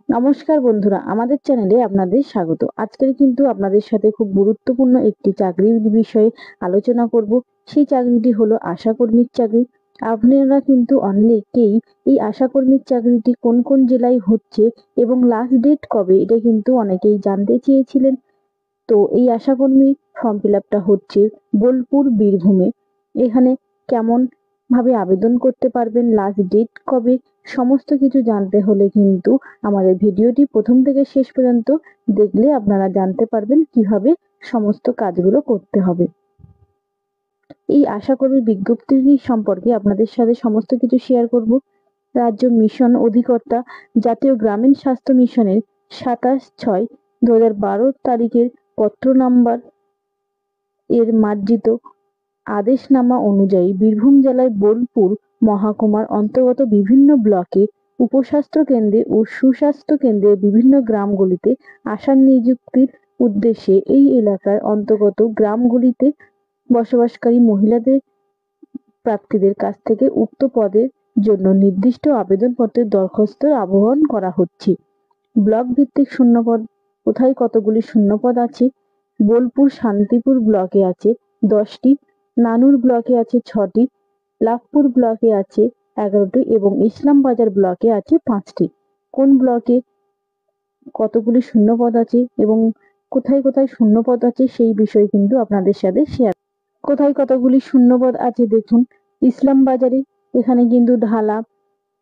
নমস্কার বন্ধুরা, আমাদের চ্যানেলে আপনাদের স্বাগত। আজকের কিন্তু আপনাদের সাথে খুব গুরুত্বপূর্ণ একটি চাকরির বিষয়ে আলোচনা করব। সেই চাকরিটি হলো আশাকর্মীর চাকরি। আপনারা কিন্তু অনেকেই এই আশাকর্মীর চাকরিটি কোন কোন জেলায় হচ্ছে এবং লাস্ট ডেট কবে, এটা কিন্তু অনেকেই জানতে চেয়েছিলেন। তো এই আশাকর্মী ফর্ম ফিল আপটা হচ্ছে বোলপুর, বীরভূমে। এখানে কেমন ভাবে আবেদন করতে পারবেন, লাস্ট ডেট কবে, সমস্ত কিছু জানতে হলে কিন্তু আমাদের ভিডিওটি প্রথম থেকে শেষ পর্যন্ত দেখলে আপনারা জানতে পারবেন কিভাবে সমস্ত কাজগুলো করতে হবে। এই আশাকর্মী বিজ্ঞপ্তিটি সম্পর্কে আপনাদের সাথে সমস্ত কিছু শেয়ার করব। রাজ্য মিশন অধিকর্তা জাতীয় গ্রামীণ স্বাস্থ্য মিশনের 27/6/2012 তারিখের পত্র নাম্বার এর মার্জিত আদেশনামা অনুযায়ী বীরভূম জেলার বোলপুর মহকুমার অন্তর্গত বিভিন্ন ব্লকে উপস্বাস্থ্য কেন্দ্রে ও সুস্বাস্থ্য কেন্দ্রের বিভিন্ন গ্রামগুলিতে আশা নিযুক্তির উদ্দেশ্যে এই এলাকার অন্তর্গত গ্রামগুলিতে বসবাসকারী মহিলাদের প্রার্থীদের কাছ থেকে উক্ত পদের জন্য নির্দিষ্ট আবেদনপত্রের দরখাস্তের আহ্বান করা হচ্ছে। ব্লক ভিত্তিক শূন্যপদ কোথায় কতগুলি শূন্যপদ আছে? বোলপুর শান্তিপুর ব্লকে আছে 10টি, নানুর ব্লকে আছে 6টি, লাভপুর ব্লকে আছে 11টি এবং ইসলামবাজার ব্লকে আছে 5টি। কোন ব্লকে কতগুলি শূন্যপদ আছে এবং কোথায় কোথায় শূন্যপদ আছে সেই বিষয়ে কিন্তু আপনাদের সাথে শেয়ার। কোথায় কতগুলি শূন্যপদ আছে দেখুন। ইসলামবাজারে এখানে কিন্তু ঢালা,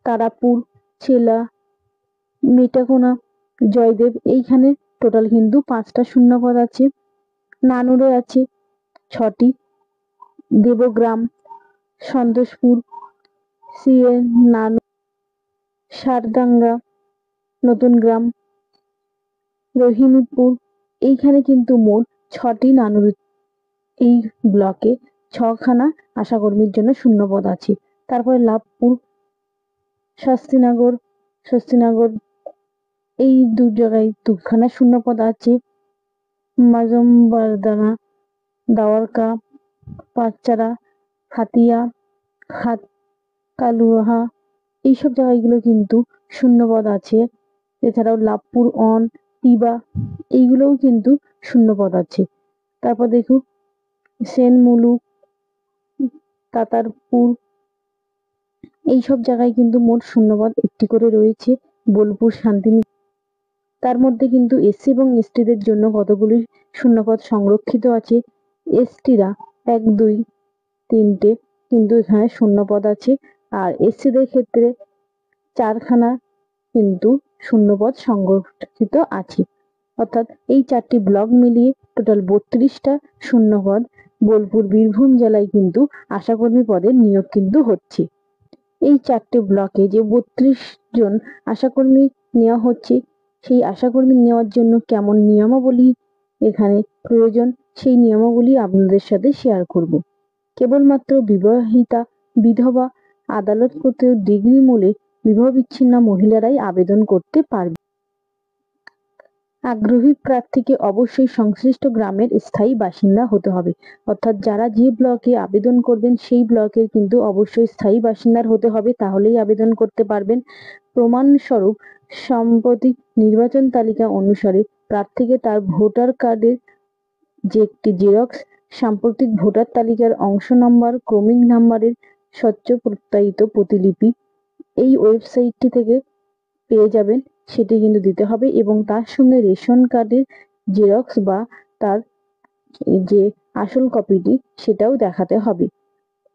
তারাপুর, ছেলা, মেটাকোনা, জয়দেব এইখানে টোটাল কিন্তু 5টা শূন্যপদ আছে। নানুরে আছে 6টি, দেবগ্রাম, সন্তোষপুর, সিএ নানু, সারদাঙ্গা, নতুন গ্রাম, রহিমপুর এইখানে কিন্তু মোট 6টি নানুর। এই ব্লকে 6খানা আশাকর্মীর জন্য শূন্যপদ আছে। তারপরে লাভপুর, স্বস্তিনগর এই দু জায়গায় 2খানা শূন্যপদ আছে। মাজমবারদানা, দাওয়ারকা, পাঁচচারা, হাতিয়া, কালুয়াহা এইসব জায়গাগুলো কিন্তু শূন্যপদ আছে। এছাড়াও লাভপুর অন, টিবা এইগুলোও কিন্তু শূন্যপদ আছে। তারপর দেখুন সেনমুলুক, তাতারপুর এইসব জায়গায় কিন্তু মোট শূন্যপদ 1টি করে রয়েছে। বোলপুর শান্তিনিকেতন, তার মধ্যে কিন্তু এসসি এবং এসটিদের জন্য কতগুলি শূন্যপদ সংরক্ষিত আছে। এসটিরা 1, 2, 3টে কিন্তু এখানে শূন্যপদ আছে, আর এসসিদের ক্ষেত্রে 4খানা কিন্তু শূন্যপদ সংরক্ষিত আছে। অর্থাৎ এই 4টি ব্লক মিলিয়ে টোটাল 32টা শূন্যপদ বোলপুর বীরভূম জেলায় কিন্তু আশাকর্মী পদের নিয়োগ কিন্তু হচ্ছে। এই 4টে ব্লকে যে 32 জন আশাকর্মী নেওয়া হচ্ছে, সেই আশাকর্মী নেওয়ার জন্য কেমন নিয়মাবলী এখানে প্রয়োজন সেই নিয়মাবলী আপনাদের সাথে শেয়ার করব। কেবলমাত্র বিবাহিতা, বিধবা, আদালত কর্তৃক ডিগ্রি মূলে বিবাহ বিচ্ছিন্ন মহিলারাই আবেদন করতে পারবে। আগ্রহী প্রার্থীকে অবশ্যই সংশ্লিষ্ট গ্রামের স্থায়ী বাসিন্দা হতে হবে। অর্থাৎ যারা যে ব্লকে আবেদন করবেন সেই ব্লকের কিন্তু অবশ্যই স্থায়ী বাসিন্দার হতে হবে, তাহলেই আবেদন করতে পারবেন। প্রমাণস্বরূপ সাম্প্রতিক নির্বাচন তালিকা অনুসারে প্রার্থীকে তার ভোটার কার্ডের যে একটি জেরক্স, সাম্প্রতিক ভোটার তালিকার অংশ নম্বর, ক্রমিক নাম্বারের স্বচ্ছ প্রত্যয়িত প্রতিলিপি এই ওয়েবসাইটটি থেকে পেয়ে যাবেন, সেটি কিন্তু দিতে হবে এবং তার সঙ্গে রেশন কার্ডের জেরক্স বা তার যে আসল কপিটি সেটাও দেখাতে হবে।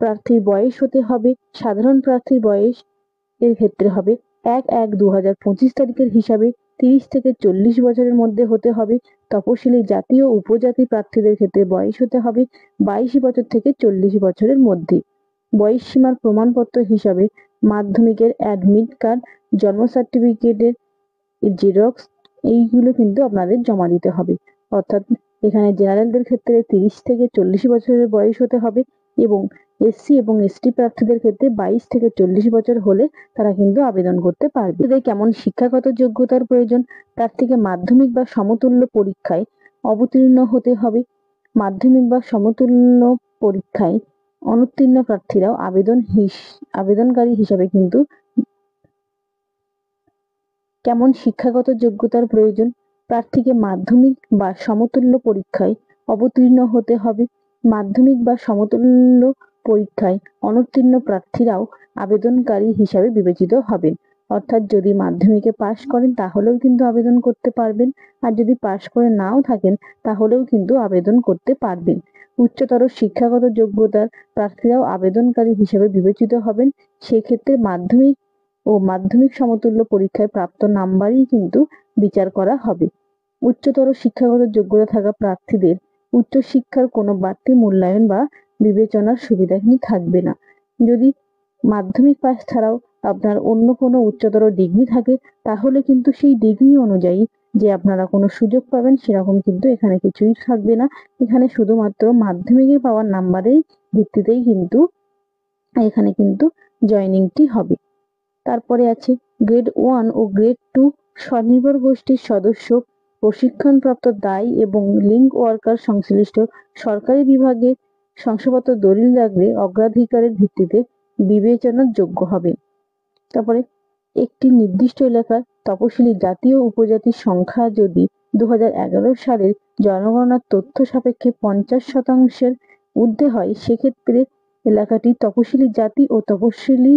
প্রার্থীর বয়স হতে হবে, সাধারণ প্রার্থীর বয়স এর ক্ষেত্রে হবে 1/1/2025 তারিখের হিসাবে 30 থেকে 40 বছরের মধ্যে হতে হবে। তপশিলি জাতি ও উপজাতি প্রার্থীদের ক্ষেত্রে বয়স হতে হবে 22 বছর থেকে 40 বছরের মধ্যে। বয়স সীমার প্রমাণপত্র হিসাবে মাধ্যমিকের অ্যাডমিট কার্ড, জন্ম সার্টিফিকেটের জেরক্স এইগুলো কিন্তু আপনাদের জমা দিতে হবে। অর্থাৎ এখানে জেনারেলদের ক্ষেত্রে 30 থেকে 40 বছরের বয়স হতে হবে এবং এসসি এবং এসটি প্রার্থীদের ক্ষেত্রে 22 থেকে 40 বছর হলে তারা কিন্তু আবেদন করতে পারবে। এদের কেমন শিক্ষাগত যোগ্যতার প্রয়োজন? প্রার্থীকে মাধ্যমিক বা সমতুল্য পরীক্ষায় অবতীর্ণ হতে হবে। মাধ্যমিক বা সমতুল্য পরীক্ষায় অনুত্তীর্ণ প্রার্থীরাও আবেদনকারী হিসাবে কিন্তু কেমন শিক্ষাগত যোগ্যতার প্রয়োজন? প্রার্থীকে মাধ্যমিক বা সমতুল্য পরীক্ষায় অবতীর্ণ হতে হবে। মাধ্যমিক বা সমতুল্য পরীক্ষায় অনুত্তীর্ণ প্রার্থীরাও আবেদনকারী হিসাবে বিবেচিত হবেন। অর্থাৎ যদি মাধ্যমিকে পাশ করেন তাহলেও কিন্তু আবেদন করতে পারবেন, আর যদি পাশ করে নাও থাকেন তাহলেও কিন্তু আবেদন করতে পারবেন। উচ্চতর শিক্ষাগত যোগ্যতার প্রার্থীরাও আবেদনকারী হিসেবে বিবেচিত হবেন। সেক্ষেত্রে মাধ্যমিক ও মাধ্যমিক সমতুল্য পরীক্ষায় প্রাপ্ত নাম্বারই কিন্তু বিচার করা হবে। উচ্চতর শিক্ষাগত যোগ্যতা থাকা প্রার্থীদের উচ্চশিক্ষার কোনো বাড়তি মূল্যায়ন বা বিবেচনার সুবিধা কিন্তু থাকবে না। যদি মাধ্যমিক পাস ছাড়াও আপনার অন্য কোনো উচ্চতর ডিগ্রি থাকে তাহলে কিন্তু সেই ডিগ্রি অনুযায়ী যে আপনারা কোনো সুযোগ পাবেন সেরকম কিন্তু এখানে কিছুই থাকবে না। এখানে শুধুমাত্র মাধ্যমিকে পাওয়ার নাম্বারের ভিত্তিতেই কিন্তু এখানে কিন্তু জয়েনিংটি হবে। তারপরে আছে গ্রেড 1 ও গ্রেড 2 স্বনির্ভর গোষ্ঠীর সদস্য, প্রশিক্ষণপ্রাপ্ত দায়ী এবং লিঙ্ক ওয়ার্কার সংশ্লিষ্ট সরকারি বিভাগে শংসাপত্র দলিল রাখলে অগ্রাধিকারের ভিত্তিতে বিবেচনার যোগ্য হবে। তারপরে একটি নির্দিষ্ট এলাকার তপশিলি জাতি ও উপজাতির সংখ্যা যদি 2011 সালের জনগণনার তথ্য সাপেক্ষে 50% ঊর্ধ্বে হয় সেক্ষেত্রে এলাকাটি তপশিলি জাতি ও তপশিলি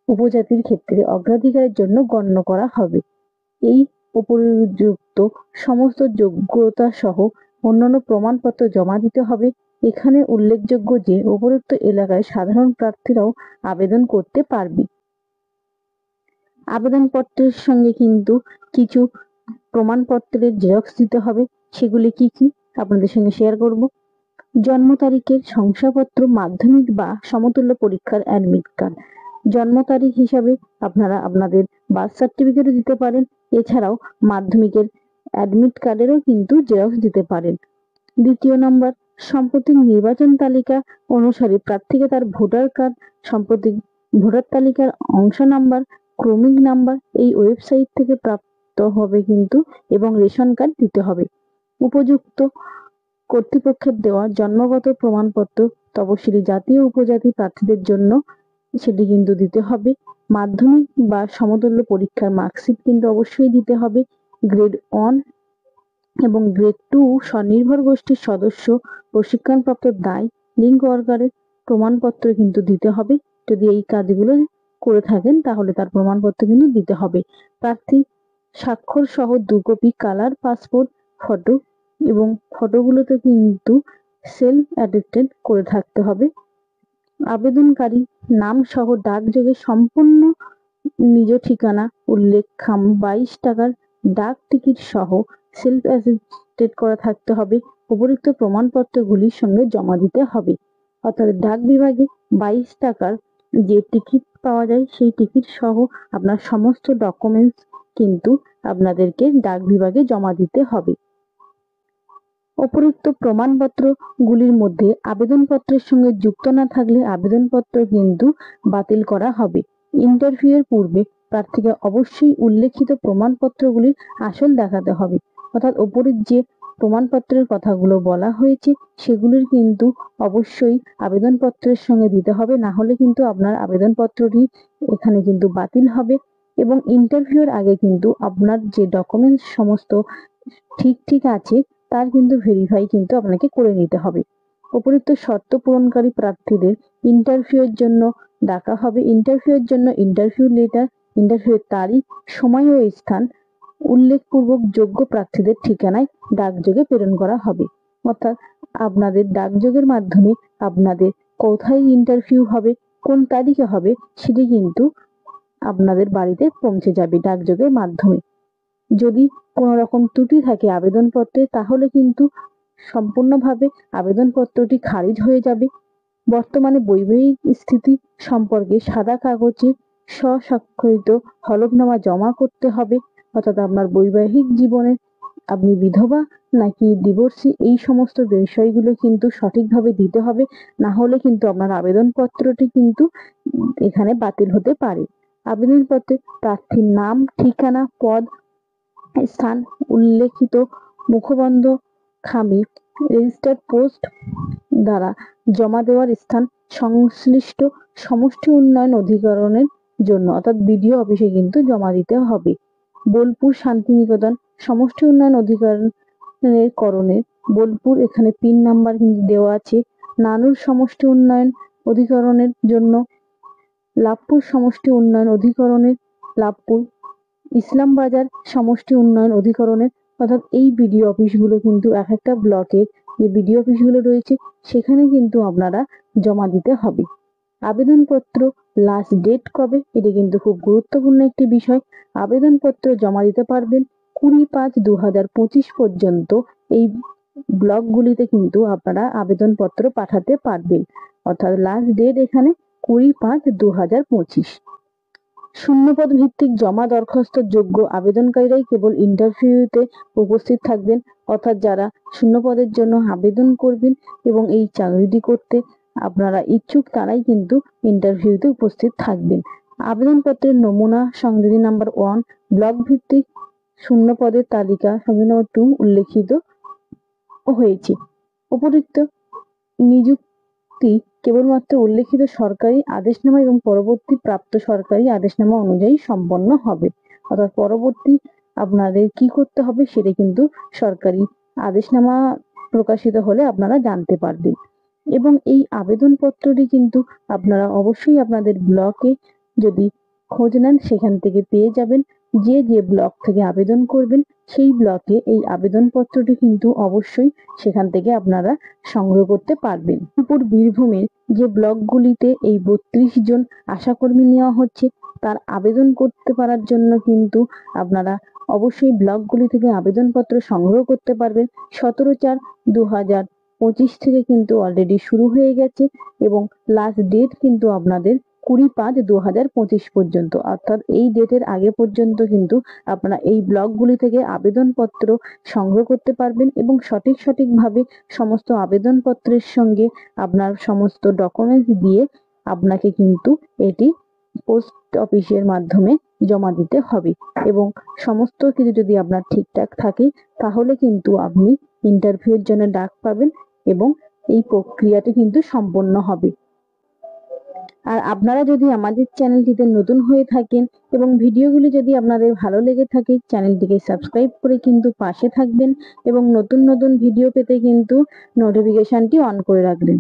উপজাতির ক্ষেত্রে অগ্রাধিকারের জন্য গণ্য করা হবে। এই উপযুক্ত সমস্ত যোগ্যতা সহ অন্যান্য প্রমাণপত্র জমা দিতে হবে। এখানে উল্লেখযোগ্য যে উপরোক্ত এলাকায় সাধারণ প্রার্থীরাও আবেদন করতে পারবে। আবেদনপত্রের সঙ্গে কিন্তু কিছু প্রমাণপত্রের জেরক্স দিতে হবে। সেগুলি কি কি আপনাদের সঙ্গে শেয়ার করব। জন্ম তারিখের শংসাপত্র, মাধ্যমিক বা সমতুল্য পরীক্ষার অ্যাডমিট কার্ড। জন্ম তারিখ হিসাবে আপনারা আপনাদের বার্থ সার্টিফিকেটও দিতে পারেন, এছাড়াও মাধ্যমিকের অ্যাডমিট কার্ডেরও কিন্তু জেরক্স দিতে পারেন। দ্বিতীয় নম্বর, সাম্প্রতিক নির্বাচন তালিকা অনুসারে প্রার্থীকে তার ভোটার কার্ড, সাম্প্রতিক ভোটার তালিকার অংশ নাম্বার, ক্রমিক নাম্বার এই ওয়েবসাইট থেকে প্রাপ্ত হবে কিন্তু এবং রেশন কার্ড দিতে হবে। উপযুক্ত কর্তৃপক্ষের দেওয়া জন্মগত প্রমাণপত্র তপশিলি জাতি ও উপজাতি প্রার্থীদের জন্য সেটি কিন্তু দিতে হবে। মাধ্যমিক বা সমতুল্য পরীক্ষার মার্কশিট কিন্তু অবশ্যই দিতে হবে। গ্রেড 1 এবং গ্রেড 2 স্বনির্ভর গোষ্ঠীর সদস্য, প্রশিক্ষণপ্রাপ্ত দায়, লিঙ্ক ওয়ার্কারের প্রমাণপত্র কিন্তু দিতে হবে। যদি এই কাজগুলো করে থাকেন তাহলে তার প্রমাণপত্র কিন্তু দিতে হবে। প্রার্থী স্বাক্ষর সহ 2 কপি কালার পাসপোর্ট ফটো এবং ফটোগুলোতে কিন্তু সেলফ অ্যাটেস্টেড করে থাকতে হবে। আবেদনকারী নাম সহ ডাকযোগে সম্পূর্ণ নিজ ঠিকানা উল্লেখ 22 টাকার ডাক টিকিট সহ সেলফ অ্যাটেস্টেড করা থাকতে হবে। উপরোক্ত প্রমাণপত্রগুলির সঙ্গে জমা দিতে হবে। অর্থাৎ ডাক বিভাগে 22 টাকার যে টিকিট পাওয়া যায় সেই টিকিট সহ আপনার সমস্ত ডকুমেন্টস কিন্তু আপনাদেরকে ডাক বিভাগে জমা দিতে হবে। উপরোক্ত প্রমাণপত্রগুলির মধ্যে আবেদনপত্রের সঙ্গে যুক্ত না থাকলে আবেদনপত্র কিন্তু বাতিল করা হবে। ইন্টারভিউয়ের পূর্বে প্রার্থীকে অবশ্যই উল্লেখিত প্রমাণপত্রগুলির আসল দেখাতে হবে। অর্থাৎ ওপরের যে প্রমাণপত্রের কথাগুলো বলা হয়েছে সেগুলির কিন্তু অবশ্যই আবেদনপত্রের সঙ্গে দিতে হবে, না হলে কিন্তু আপনার আবেদনপত্রটি এখানে কিন্তু বাতিল হবে। এবং ইন্টারভিউয়ের আগে কিন্তু আপনার যে ডকুমেন্টস সমস্ত ঠিক আছে তার কিন্তু ভেরিফাই কিন্তু আপনাকে করে নিতে হবে। উপরোক্ত শর্ত পূরণকারী প্রার্থীদের ইন্টারভিউয়ের জন্য ডাকা হবে। ইন্টারভিউয়ের জন্য ইন্টারভিউ লেটার, ইন্টারভিউয়ের তারিখ, সময় ও স্থান উল্লেখপূর্বক যোগ্য প্রার্থীদের ঠিকানায় ডাকযোগে প্রেরণ করা হবে। অর্থাৎ আপনাদের ডাকযোগের মাধ্যমে আপনাদের কোথায় ইন্টারভিউ হবে, কোন তারিখে হবে সেটি কিন্তু আপনাদের বাড়িতে পৌঁছে যাবে ডাকযোগের মাধ্যমে। যদি কোনো রকম ত্রুটি থাকে আবেদনপত্রে তাহলে কিন্তু সম্পূর্ণভাবে আবেদনপত্রটি খারিজ হয়ে যাবে। বর্তমানে বৈবাহিক স্থিতি সম্পর্কে সাদা কাগজে স্বস্বাক্ষরিত হলফনামা জমা করতে হবে। অর্থাৎ আপনার বৈবাহিক জীবনে আপনি বিধবা নাকি ডিভোর্সি এই সমস্ত বিষয়গুলো কিন্তু সঠিকভাবে দিতে হবে, না হলে কিন্তু আপনার আবেদনপত্রটি কিন্তু এখানে বাতিল হতে পারে। আবেদনপত্রে প্রার্থীর নাম, ঠিকানা, পদ, স্থান উল্লেখিত মুখবন্ধ খামে রেজিস্টার্ড পোস্ট দ্বারা জমা দেওয়ার স্থান সংশ্লিষ্ট সমষ্টি উন্নয়ন অধিকরণের জন্য অর্থাৎ বিডিও অফিসে কিন্তু জমা দিতে হবে। বোলপুর শান্তিনিকেতন সমষ্টি উন্নয়ন অধিকরণের করণে বোলপুর, এখানে পিন নাম্বার কিন্তু দেওয়া আছে। নানুর সমষ্টি উন্নয়ন অধিকরণের জন্য লাভপুর সমষ্টি উন্নয়ন অধিকরণের লাভপুর, ইসলামবাজার সমষ্টি উন্নয়ন অধিকরণের, অর্থাৎ এই বিডিও অফিসগুলো কিন্তু এক একটা ব্লকের যে বিডিও অফিসগুলো রয়েছে সেখানে কিন্তু আপনারা জমা দিতে হবে। আবেদনপত্র লাস্ট ডেট কবে, এটা কিন্তু খুব গুরুত্বপূর্ণ একটি বিষয়। আবেদনপত্র জমা দিতে পারবেন 20-5-2025 পর্যন্ত এই ব্লকগুলিতে কিন্তু আপনারা আবেদনপত্র পাঠাতে পারবেন, অর্থাৎ লাস্ট ডেট এখানে 20-5-2025। শূন্যপদ ভিত্তিক জমা দরখাস্ত যোগ্য আবেদনকারীরাই কেবল ইন্টারভিউতে উপস্থিত থাকবেন, অর্থাৎ যারা শূন্যপদের জন্য আবেদন করবেন এবং এই চাকরিটি করতে আপনারা ইচ্ছুক তারাই কিন্তু ইন্টারভিউতে উপস্থিত থাকবেন। আবেদনপত্রের নমুনা সংযোজন নাম্বার 1 ব্লক ভিত্তিক শূন্যপদের তালিকা সংযোজন নাম্বার 2 উল্লেখিত হয়েছে। উপযুক্ত নিযুক্তি কেবলমাত্র উল্লেখিত সরকারি আদেশনামা এবং পরবর্তী প্রাপ্ত সরকারি আদেশনামা অনুযায়ী সম্পন্ন হবে, অর্থাৎ পরবর্তী আপনাদের কি করতে হবে সেটা কিন্তু সরকারি আদেশনামা প্রকাশিত হলে আপনারা জানতে পারবেন। এবং এই আবেদনপত্রটি কিন্তু আপনারা অবশ্যই আপনাদের ব্লকে যদি খোঁজ নেন সেখান থেকে পেয়ে যাবেন। যে যে ব্লক থেকে আবেদন করবেন সেই ব্লকে এই আবেদনপত্রটি কিন্তু অবশ্যই সেখান থেকে আপনারা সংগ্রহ করতে পারবেন। বীরভূমের যে ব্লকগুলিতে এই 32 জন আশাকর্মী নেওয়া হচ্ছে তার আবেদন করতে পারার জন্য কিন্তু আপনারা অবশ্যই ব্লকগুলি থেকে আবেদনপত্র সংগ্রহ করতে পারবেন। 17/4/2025 থেকে কিন্তু অলরেডি শুরু হয়ে গেছে এবং লাস্ট ডেট কিন্তু আপনাদের 20-5-2025 পর্যন্ত, অর্থাৎ এই ডেটের আগে পর্যন্ত কিন্তু আপনারা এই ব্লকগুলি থেকে আবেদনপত্র সংগ্রহ করতে পারবেন এবং সঠিকভাবে সমস্ত আবেদনপত্রের সঙ্গে আপনার সমস্ত ডকুমেন্টস দিয়ে আপনাকে কিন্তু এটি পোস্ট অফিসের মাধ্যমে জমা দিতে হবে এবং সমস্ত কিছু যদি আপনার ঠিকঠাক থাকে তাহলে কিন্তু আপনি ইন্টারভিউর জন্য ডাক পাবেন এবং এই প্রক্রিয়াটি কিন্তু সম্পন্ন হবে। আর আপনারা যদি আমাদের চ্যানেলটিতে নতুন হয়ে থাকেন এবং ভিডিওগুলি যদি আপনাদের ভালো লেগে থাকে চ্যানেলটিকে সাবস্ক্রাইব করে কিন্তু পাশে থাকবেন এবং নতুন ভিডিও পেতে কিন্তু নোটিফিকেশনটি অন করে রাখবেন।